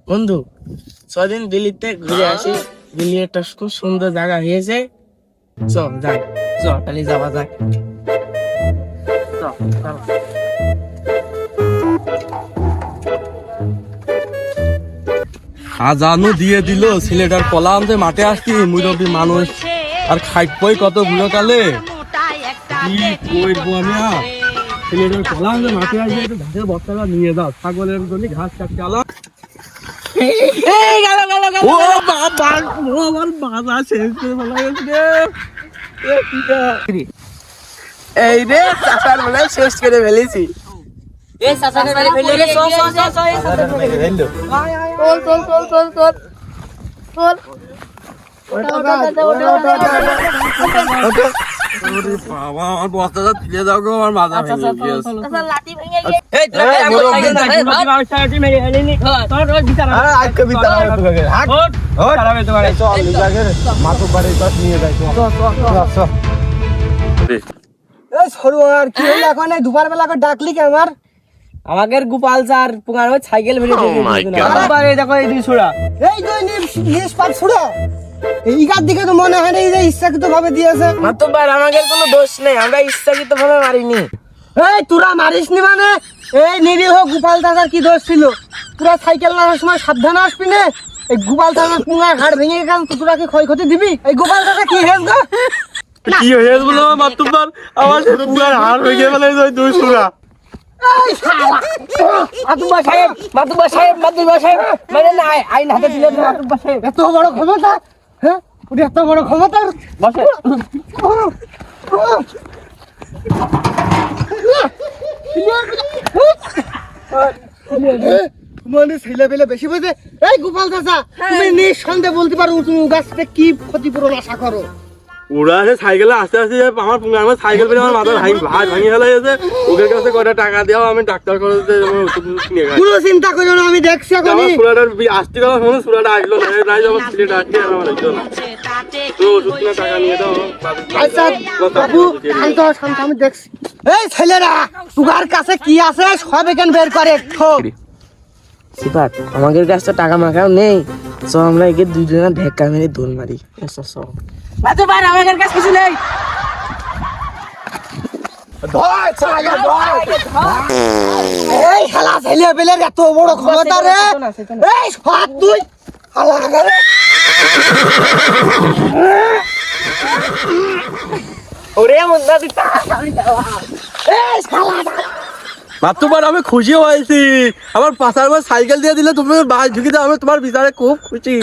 বন্ধু 6 দিন দিল্লিতে ঘুরে আসি। দিল্লি একটা খুব সুন্দর জায়গা হয়েছে, চল যাই। চল তাহলে যাওয়া যাক। হাজানো দিয়ে দিল ছেলেটার কলাম যে মাঠে আসছি মুরব্বী মানুষ আর খাইপই কত বুড়ো কালে কি করবো আমি। ছেলেটার কলাম যে মাঠে আসবে একটু ঘাসের বস্তাটা নিয়ে দাও, ছাগলের জন্য ঘাস কাটতে আলো। ও বাবা, ও আমার বাবা শেষ করে বলা গেছে। এই রে চাচার বলে শেষ করে ফেলেছি। আমার বস্তাটা তুলে দাও গো, আমার মাথা ভেঙে গিয়েছে। আমাদের গোপাল স্যার পুঙ্গার সাইকেল ফেলে দেখো এই দুই ছোড়া, এইগার দিকে তো মনে হয় না এই যে ইচ্ছাকৃত ভাবে দিয়েছে। মাতুব্বার আমাদের কোনো দোষ নেই, আমরা ইচ্ছাকৃত ভাবে মারিনি। এই তোরা মারিসনি মানে? এই নিরীহ গোপাল দাদার কি দোষ ছিল? তোরা সাইকেল নেওয়ার সময় সাবধানে আসবি না। এই গোপাল দাদার পুঙ্গার হাড় ভেঙে গেল, তোরা কি ক্ষয়ক্ষতি দিবি? এই গোপাল দাদা কি হেস গো? কি হয়েছে বলো মাতুব্বার, আমার পুরার হাড় ভেঙে ফেলেছে ওই দুই সুরা। মাতুব্বার সাহেব, মাতুব্বার সাহেব, মাতুব্বার সাহেব, মানে না আইন হাতে দিলেন মাতুব্বার সাহেব। এত বড় ক্ষমতা, হ্যাঁ ওটা এত বড় ক্ষমতা। বসে মানে ছেলে পেলে বেশি বুঝে। এই গোপাল দাদা, তুমি নিঃসন্দেহে বলতে পারো তুমি গাছটা কি ক্ষতিপূরণ আশা করো? ওরা সে সাইকেলে আস্তে আস্তে আমার পুঙ্গা আমার সাইকেল পেলে আমার মাথার ভাই ভাঙিয়ে ফেলা গেছে। ওদের কাছে কয়টা টাকা দেওয়া, আমি ডাক্তার করে ওষুধ কিনে খাই। কোনো চিন্তা করো না, আমি দেখছি এখন। আমার সুরাটার আসতে গেল মনে সুরাটা আসলো না, তাই আমার ছেলেটা আসছে আমার আসলো না। তো ওষুধ কিনে টাকা নিয়ে দাও। আচ্ছা বাবু, শান্ত হও, শান্ত, আমি দেখছি। এই ছেলেরা, তোমার কাছে কি আছে সব এখানে বের করে। সিপাত, আমাদের কাছে তো টাকা মাখাও নেই, তো আমরা একে দুইজনে ঢেকা মেরে দৌড় মারি। মাতুব্বার আমাদের কাছে কিছু নেই। এই শালা ছেলে পেলে এত বড় ক্ষমতা রে! এই হাত তুই শালা করে। ওরে মুন্না তুই টাকা এই শালা মাতুব্বার আমি খুশি হয়েছি, আমার পাশার সাইকেল দিয়ে দিলে তুমি বাস ঢুকে দাও, আমি তোমার বিচারে খুব খুশি।